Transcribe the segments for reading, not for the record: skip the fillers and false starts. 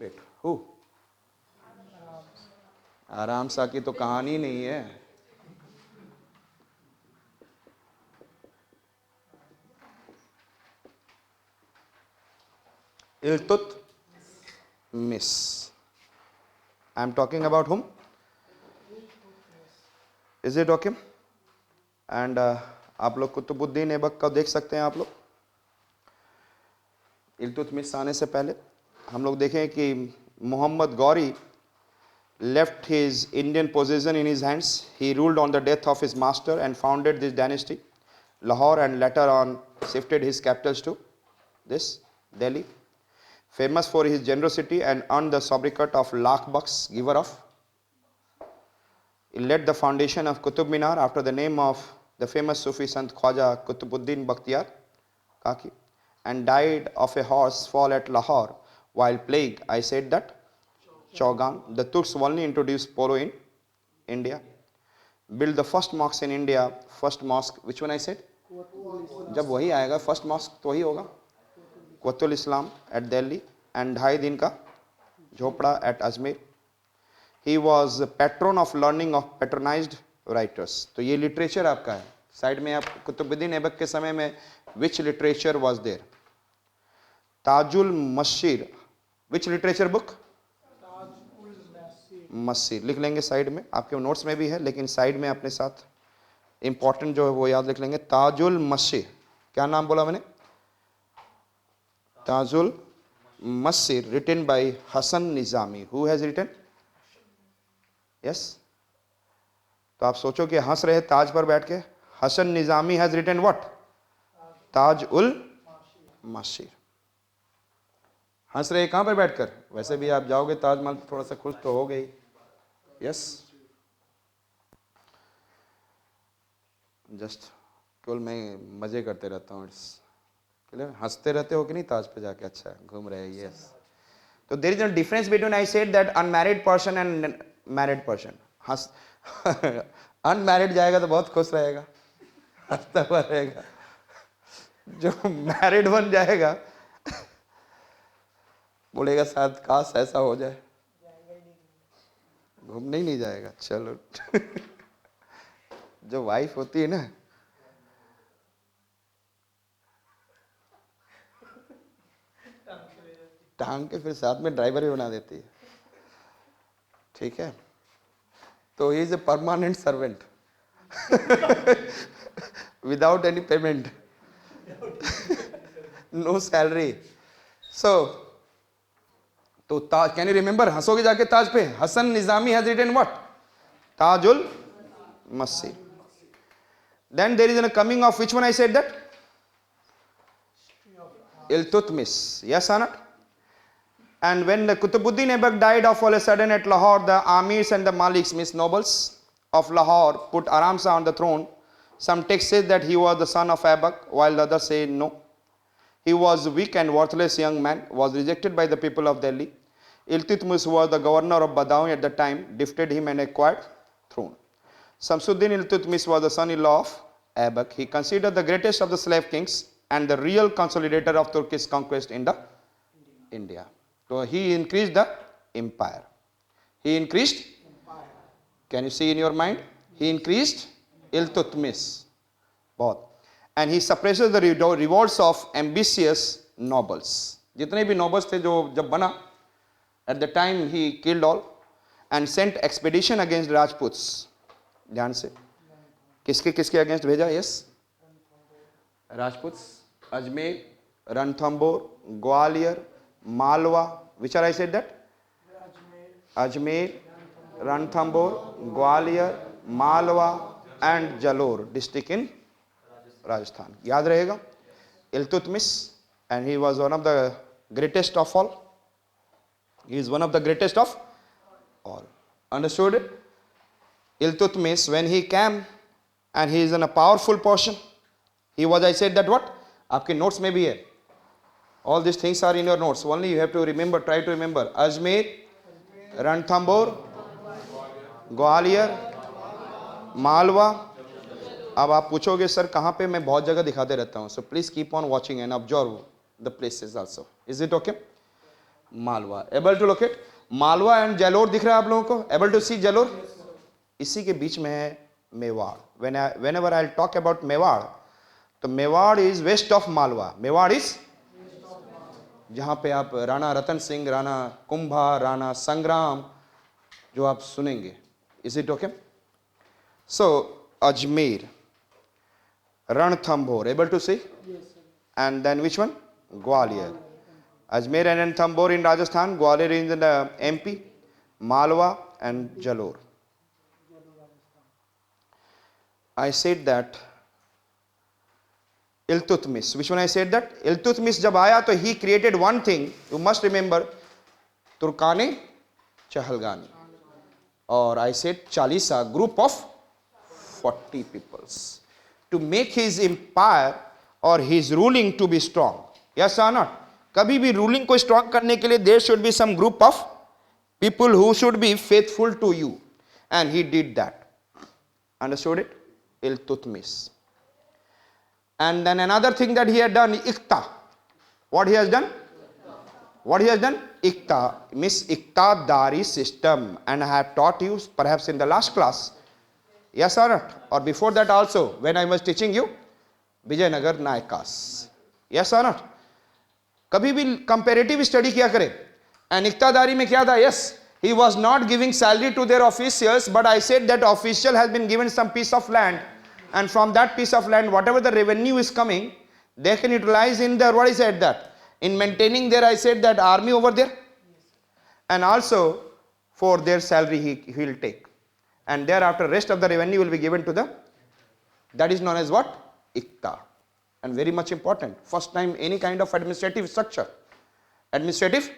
Wait who आराम सा की तो कहानी नहीं है। Iltutmish. I am talking about whom? Is it okay? And आप लोग कुतुबुद्दीन ऐबक का देख सकते हैं। आप लोग इल्तुतमिश आने से पहले हम लोग देखें कि Mohammad Ghori left his Indian possession in his hands. He ruled on the death of his master and founded this dynasty, Lahore, and later on shifted his capitals to this Delhi. Famous for his generosity and earned the sobriquet of Lakh Bucks, giver of. He led the foundation of Qutub Minar after the name of the famous Sufi Sant Khwaja Qutubuddin Bakhtiyar Kaki, and died of a horse fall at Lahore while plague. I said that Chaugan. The Turks only introduced polo in India. Built the first mosque in India. First mosque, which one I said? जब वही आएगा first mosque तो वही होगा Quwwatul Islam at Delhi, and 2.5 दिन का झोपड़ा at Ajmer. He was patron of learning of patronized writers. तो ये literature आपका है साइड में। आप कुतुबुद्दीन ऐबक के समय में which literature was there? Tajul machine, which literature book? मस्सीर लिख लेंगे साइड में, आपके नोट्स में भी है लेकिन साइड में अपने साथ इंपॉर्टेंट जो है वो याद लिख लेंगे। ताजुल मस्सीर, क्या नाम बोला मैंने? Tajul Masir, written by Hasan Nizami. Who has written? Yes. तो आप सोचो कि हंस रहे ताज पर बैठ के। Hasan Nizami has written what? Taj ul Masir. हंस रहे कहां पर बैठकर? वैसे भी आप जाओगे ताजमहल थोड़ा सा खुश तो हो गई। यस, जस्ट केवल मैं मजे करते रहता हूँ। हंसते रहते हो कि नहीं ताज पे जाके? अच्छा घूम रहे हैं। यस। तो there is a difference between, I said that unmarried person and married person. हंस अनमैरिड जाएगा तो बहुत खुश रहेगा, हंसता हुआ रहेगा। जो मैरिड बन जाएगा बोलेगा शायद काश ऐसा हो जाए। घूमने ही नहीं जाएगा। चलो जो वाइफ होती है ना, टांग के फिर साथ में ड्राइवर भी बना देती है। ठीक है, तो he is a permanent servant without any payment, no salary. So तो ताज, कैन यू रिमेंबर? हंसोगे जाके ताज पे। Hasan Nizami has written what? Tajul Masir. Then there is a coming of which one I said that? Iltutmish. Yes or not? And when the Qutbuddin Aibak died of all a sudden at Lahore, the Amirs and the Maliks, means nobles of Lahore, put Aram Shah on the throne. Some texts say that he was the son of Aibak, while the others say no. He was a weak and worthless young man, was rejected by the people of Delhi. Iltutmish was the governor of Badawi at the time, defeated him and acquired throne. Shamsuddin Iltutmish was the son-in-law of Aibak. He considered the greatest of the slave kings and the real consolidator of Turkish conquest in the India. So he increased the empire. He increased. Can you see in your mind? He increased Iltutmish. बहुत. And he suppresses the revolts of ambitious nobles. जितने भी nobles थे जो जब बना, at the time he killed all and sent expedition against Rajputs. ध्यान से, किसके किसके अगेंस्ट भेजा? Yes, Rajputs, Ajmer, Ranthambore, Gwalior, Malwa. Which are I said that? Ajmer, Ranthambore, Gwalior, Malwa and Jalore district in Rajasthan. याद रहेगा? Iltutmish, and he was one of the greatest of all. He is one of the greatest of all. Understood it? Iltutmish, when he came and he is in a powerful portion, he was, I said that what? आपके notes में भी है. All these things are in your notes. Only you have to remember, try to remember. Ajmer, Ranthambore, Gwalior, Malwa. अब आप पूछोगे sir कहाँ पे? मैं बहुत जगह दिखाते रहता हूँ। So please keep on watching and observe the places also. Is it okay? Malwa. Able to locate? Malwa and Jalore दिख रहा है आप लोगों को? Able to see Jalore? इसी के बीच में है Mewar. Whenever I'll talk about Mewar, तो Mewar is west of Malwa. Mewar is जहां पे आप राणा रतन सिंह, राणा कुंभा, राणा संग्राम जो आप सुनेंगे. Is it okay? So Ajmer, Ranthambore, able to see? Yes, sir. And then which one? Gwalior. Ajmer and Ranthambore in Rajasthan, Gwalior in the MP, Malwa and Jalore. I said that Iltutmish. Which one I said that? Iltutmish jab aaya to he created one thing. You must remember Turkane Chahalgani. Or I said Chalisa, group of 40 peoples. To make his empire or his ruling to be strong. Yes or not? कभी भी ruling को strong करने के लिए there should be some group of people who should be faithful to you. And he did that. Understood it? Iltutmish. And then another thing that he had done, Iqta. What he has done? What he has done? Iqta, means Iqtadari system. And I have taught you perhaps in the last class. Yes or not? Or before that also, when I was teaching you, Vijayanagar Nayakas. Yes or not? कभी भी comparative study किया करे. And Iqtadari में क्या था? Yes, he was not giving salary to their officials, but I said that official has been given some piece of land. And from that piece of land, whatever the revenue is coming, they can utilize in their, what I said that, in maintaining their, I said that army over there. And also for their salary he will take. And thereafter rest of the revenue will be given to the, that is known as what? Iqta. And very much important. First time any kind of administrative structure. Administrative.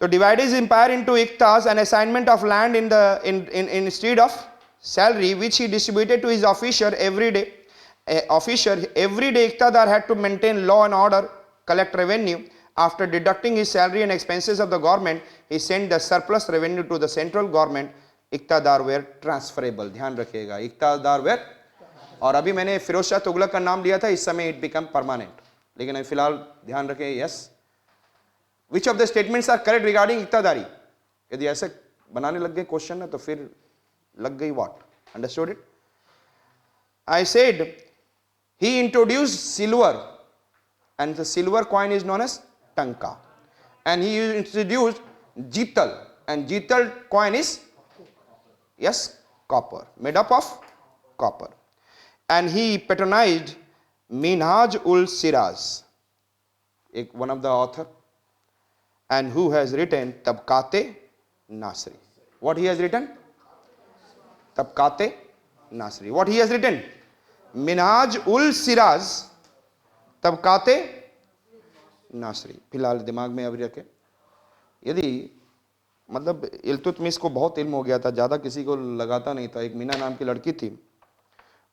So divide his empire into Iqtas and assignment of land in the instead of salary which he distributed to his officer every day. Every day Iqtadar had to maintain law and order, collect revenue. After deducting his salary and expenses of the government, he sent the surplus revenue to the central government. Iqtadar were transferable. ध्यान रखिएगा, Iqtadar were. और अभी मैंने फिरोज शाह तुगलक का नाम लिया था, इस समय it become permanent. लेकिन अभी फिलहाल ध्यान रखें. Yes. Which of the statements are correct regarding Iqtadari? यदि ऐसे बनाने लग गए क्वेश्चन ना तो फिर लग गई what? Understood it? I said he introduced silver, and the silver coin is known as Tanka, and he introduced Jital, and Jital coin is, yes, copper, made up of copper, and he patronized Minhaj ul Siraz, one of the author, and who has written Tabqat-e Nasri. What he has written? Tabqat-e Nasri. What he has written? Minhaj ul Siraz, Tabqat-e Nasri. फिलहाल दिमाग में अभी रखे. यदि मतलब इल्तुतमिश को बहुत इल्म हो गया था, ज़्यादा किसी को लगाता नहीं था. एक मीना नाम की लड़की थी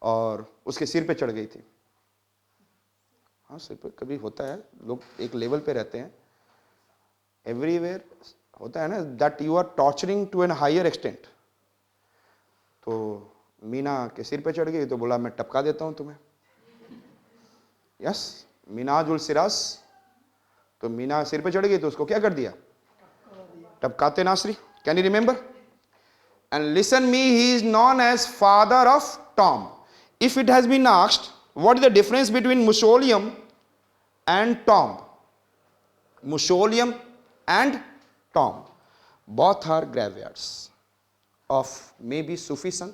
और उसके सिर पे चढ़ गई थी. हाँ, सिर पे कभी होता है, लोग एक लेवल पे रहते हैं. एवरीवेयर होता है ना, that you are torturing to an higher extent. तो मीना के सिर पे चढ़ गई तो बोला मैं टपका देता हूँ तुम्हें. यस, मिनाज उल सिराज. तो मीना सिर पे चढ़ गई तो उसको क्या कर दिया? टपकाते नासरी. Can you remember? And listen me, he is known as father of tomb. If it has been asked what is the difference between mausoleum and tomb, mausoleum and Tom, both are graveyards of maybe Sufism,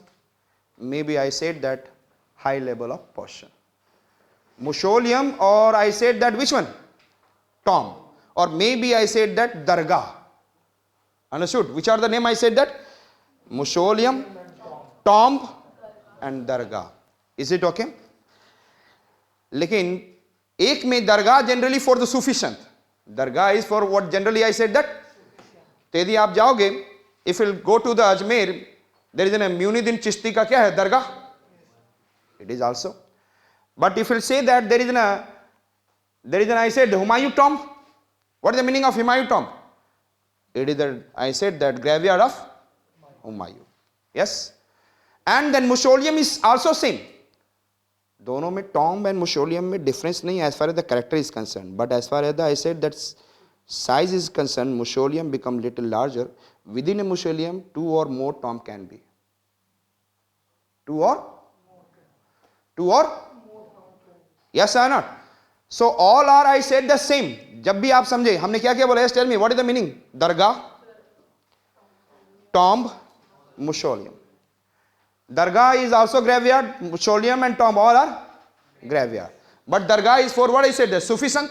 maybe I said that high level of portion. Mausoleum, or I said that which one? Tom, or maybe I said that Dargah. Understood? Which are the name I said that? Mausoleum, tomb and Dargah. Is it okay? लेकिन एक में दरगाह generally for the Sufism. Dargah is for what generally I said that. तो यदि आप जाओगे, if you go to the Ajmer, there is a Muinuddin Chishti का क्या है? दरगाह. It is also. But if you say that there is an I said Humayun tomb. What is the meaning of Humayun tomb? It is I said that graveyard of Humayun. Yes. And then mausoleum is also same. दोनों में tomb and mausoleum में difference नहीं as far as the character is concern, but as far as the I said that size is concerned, mausoleum become little larger. Within a mausoleum, 2 or more tomb can be. 2 or yes or not? So all are, I said, the same. जब भी आप समझे हमने क्या क्या बोला? Yes, tell me what is the meaning? Dargah, tomb, mausoleum. Dargah is also graveyard, mausoleum and tomb all are graveyard. But Dargah is for what I said, the Sufi Sant.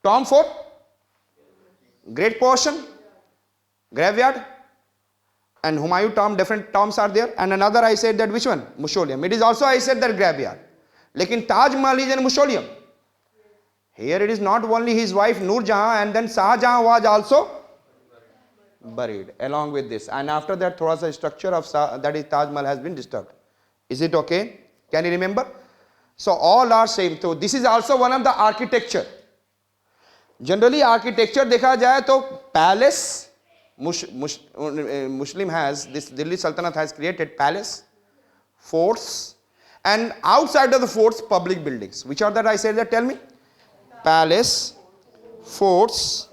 Tomb for great portion, graveyard, and Humayun tomb, different tombs are there. And another I said that which one? Mausoleum. It is also I said that graveyard. Lekin Taj Mahal is a mausoleum. Here it is not only his wife Noor Jahan, and then Shah Jahan was also buried along with this. And after that, thoda sa structure of that is Taj Mahal has been disturbed. Is it okay? Can you remember? So all are same. So this is also one of the architecture. Generally architecture देखा जाए तो palace, Muslim has, this Delhi Sultanate has created palace, forts, and outside of the forts public buildings. Which are that I said that? Tell me. Palace, forts,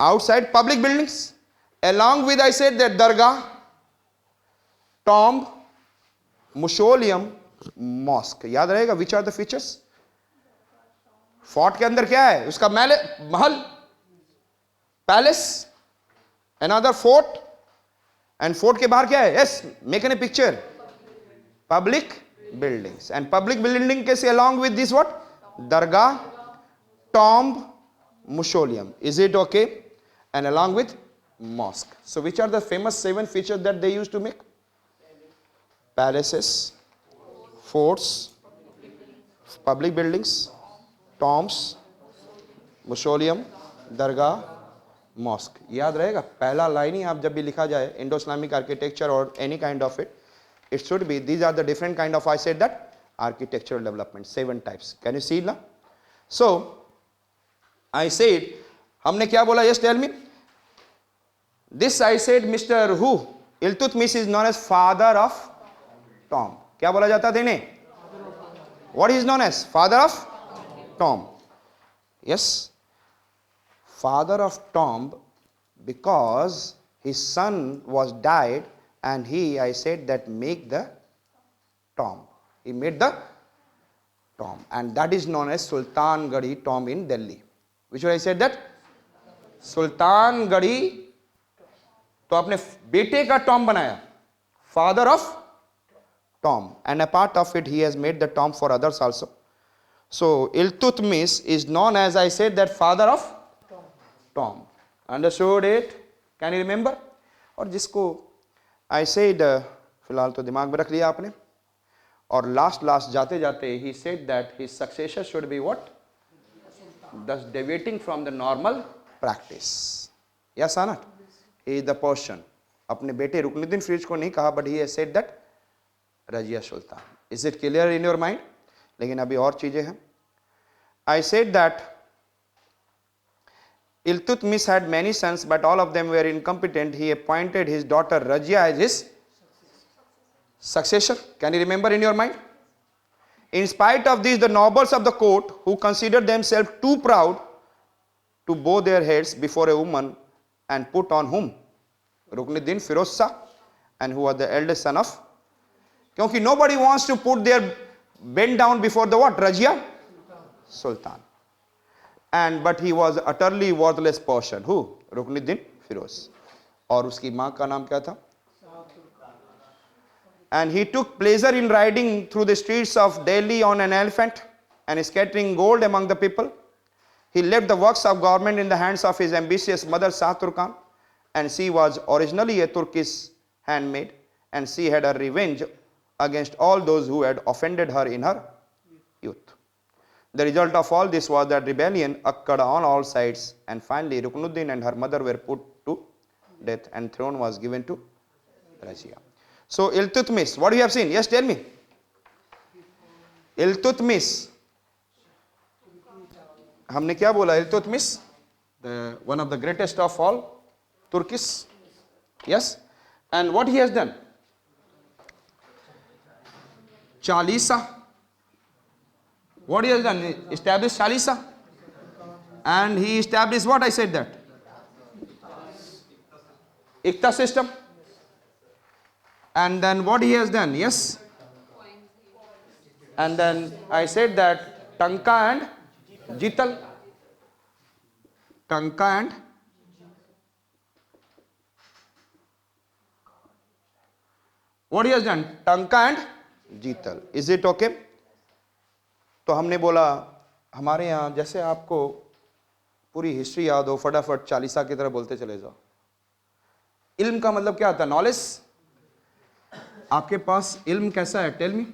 outside public buildings, along with I said that Dargah, tomb, mausoleum, mosque. याद रहेगा? Which are the features? Fort के अंदर क्या है? उसका महल, palace, another fort, and fort के बाहर क्या है? Yes, make a picture. Public buildings. And public building कैसे along with this what? Dargah, tomb, mausoleum. Is it okay? And along with mosque. So which are the famous 7 features that they used to make? Palaces, forts, public buildings, tombs, mausoleum, dargah, mosque. याद रहेगा? पहला line ही आप जब भी लिखा जाए Indo Islamic architecture और any kind of it, it should be these are the different kind of I said that architectural development, 7 types. Can you see now? So I said हमने क्या बोला? Yes, tell me. This I said Mr. who? Iltutmish is known as father of tomb. क्या बोला जाता था इन्हें? What is known as father of tomb? Yes, father of tomb, because his son was died and he, I said that make the tomb. He made the tomb, and that is known as Sultan Gadi tomb in Delhi. Which I said that Sultan Gadi तो अपने बेटे का tomb बनाया, father of tomb, and a part of it he has made the tomb for others also. So Iltutmish is known as I said that father of tomb. Understood it? Can you remember? और जिसको I said फिलहाल तो दिमाग में रख लिया आपने. और last जाते जाते he said that his successor should be what? Thus deviating from the normal practice. Yes or not? He is the person. अपने बेटे रुकनुद्दीन फिरोज को नहीं कहा, but he has said that Razia Sultan. Is it clear in your mind? लेकिन अभी और चीजें हैं. I said that Iltutmish had many sons, but all of them were incompetent. He appointed his daughter Rajia as his successor. Can you remember in your mind? In spite of this, the nobles of the court, who considered themselves too proud to bow their heads before a woman, and put on whom? Ruknuddin Firoz Shah, and who was the eldest son of. क्योंकि nobody wants to put their bend down before the what? Rajia Sultan. And but he was utterly worthless person. Who? Ruknuddin Firoz. और उसकी माँ का नाम क्या था? And he took pleasure in riding through the streets of Delhi on an elephant and scattering gold among the people. He left the works of government in the hands of his ambitious mother Shah Turkan, and she was originally a Turkish handmaid, and she had a revenge against all those who had offended her in her youth. The result of all this was that rebellion occurred on all sides, and finally Ruknuddin and her mother were put to death, and throne was given to Rajia. So Iltutmish, what you have seen? Yes, tell me. Iltutmish. हमने क्या बोला? Iltutmish, the one of the greatest of all Turkish. Yes, and what he has done? Chalisa. What he has done? Established Chalisa. And he established what? I said that. Ikta system. And then what he has done? Yes. And then I said that Tanka and Jital. Tanka and what he has done? Tanka and Jital. Is it okay? तो हमने बोला हमारे यहाँ जैसे आपको पूरी history याद हो, फटाफट चालीसा की तरह बोलते चले जाओ. इल्म का मतलब क्या होता है? नॉलेज. आपके पास इल्म कैसा है? Tell me.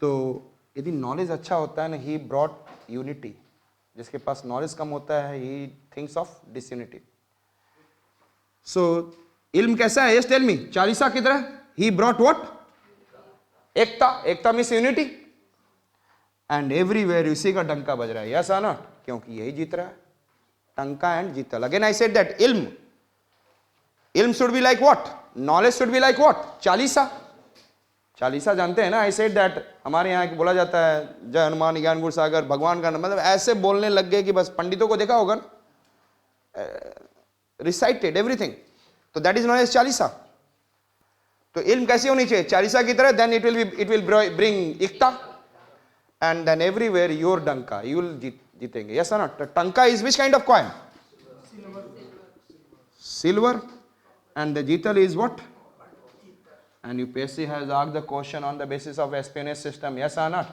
तो यदि नॉलेज अच्छा होता है ना, ही ब्रॉट यूनिटी. जिसके पास नॉलेज कम होता है, he thinks of disunity. So इल्म कैसा है? Yes tell me. चालीसा की तरह ही ब्रॉट व्हाट? एकता. एकता मीन्स यूनिटी. एंड एवरीवेयर उसी का डंका बज रहा है. यस और नॉट? क्योंकि यही जीत रहा है. टंका एंड जीतल. अगेन आई सेड दैट इल्म should be like what? Knowledge should be like what? Chalisa. Chalisa जानते हैं ना? आई सेड दैट हमारे यहाँ बोला जाता है जय हनुमान ज्ञान गुण सागर भगवान का, मतलब ऐसे बोलने लग गए कि बस पंडितों को देखा होगा ना, रिसाइटेड एवरीथिंग. तो that is known as Chalisa. तो इल्म कैसी होनी चाहिए? चालीसा की तरह. देन इट विल ब्रिंग इक्ता एंड देन एवरीवेयर योर डंका, यू विल जीतेंगे. यस और नॉट? टंका is which kind of coin? Silver. And the जीतल is what? And UPSC has asked the question on the basis of espionage system. Yes or not?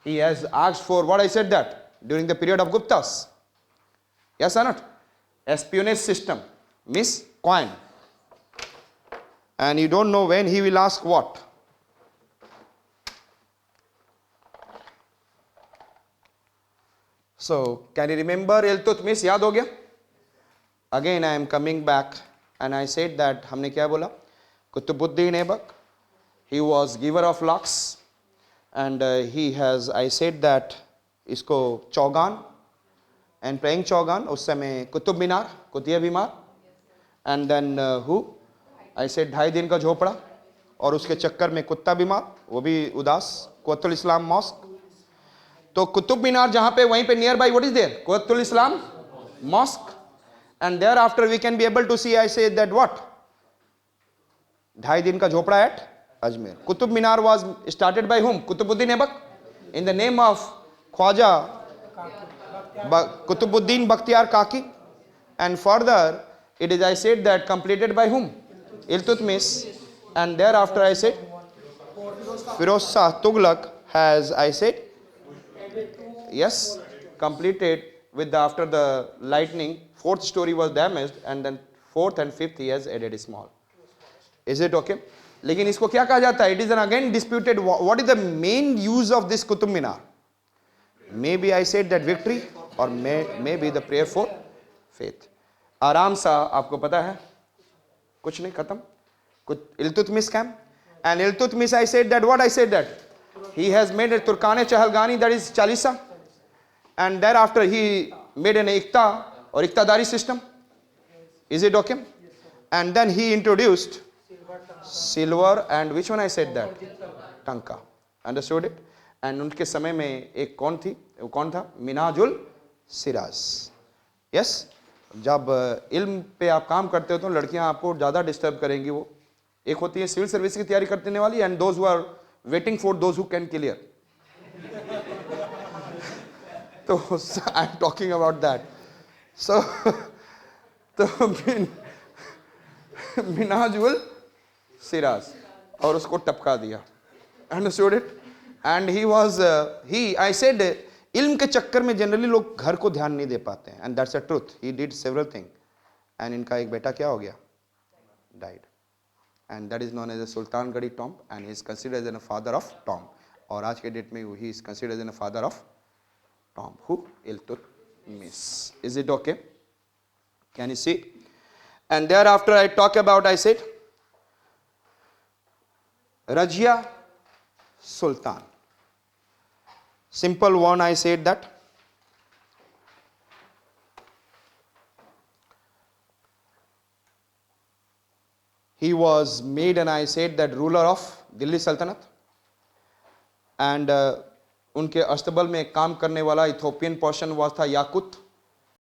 He has asked for what? I said that during the period of Guptas. Yes or not? Espionage system means coin. And you don't know when he will ask what. So can you remember Iltutmish? याद हो गया? Again I am coming back and I said that हमने क्या बोला? Qutbuddin Aibak, he was giver of locks and he has, I said that इसको Chaugan and praying Chaugan, उस समय कुतुब मीनार, कुतिया बीमार, and then who? I said 2.5 दिन का झोपड़ा और उसके चक्कर में कुत्ता बीमार, वो भी उदास, कुतुल इस्लाम मॉस्क. तो कुतुब मीनार जहाँ पे, वहीं पे nearby what is there? Qutul Islam mosque. And thereafter we can be able to see, I said that what? 2.5 दिन का झोपड़ा at Ajmer. Qutub Minar was started by whom? Qutubuddin Aibak, in the name of Khwaja Qutubuddin Bakhtiyar Kaki. And further it is, I said that, completed by whom? Iltutmish. And thereafter I said Firoz Shah Tughlaq has, I said yes, completed with the, after the lightning, 4th story was damaged and then 4th and 5th he has added small. Is it okay? लेकिन इसको क्या कहा जाता है? It is an again disputed. What is the main use of this Qutub Minar? Maybe I said that victory or maybe the prayer for faith. आराम सा आपको पता है कुछ नहीं, खत्म. कुछ Iltutmish came. And Iltutmish, I said that what? I said that he has made a Turkane Chahalgani, that is Chalisa, and thereafter he made an Ikta or Iktadari system. Is it okay? And then he introduced silver and which one I said that? Tanka. Understood it? And उनके समय में एक कौन थी? वो कौन था? Minajul Siraj. Yes? जब इल्म पे आप काम करते हो तो लड़कियां आपको ज़्यादा डिस्टर्ब करेंगी. वो एक होती है सिविल सर्विस की तैयारी करने वाली, and those who are waiting for those who can clear. तो I am talking about that. So तो मिनाजुल सिराज और उसको टपका दिया. Understood it? And he was he, I said, इल्म के चक्कर में जनरली लोग घर को ध्यान नहीं दे पाते हैं, and that's a truth. He did several thing and इनका एक बेटा क्या हो गया? Died. And that is known as a Sultanghari tomb and he is considered as a father of tomb. और आज के डेट में he is considered as a father of tomb. Who? Iltutmish. Is it okay? Can you see? And thereafter I talk about, I said Razia Sultan. Simple one, I said that. He was made, and I said that, ruler of Delhi Sultanate. And उनके अस्तबल में काम करने वाला Ethiopian person हुआ था याकूत,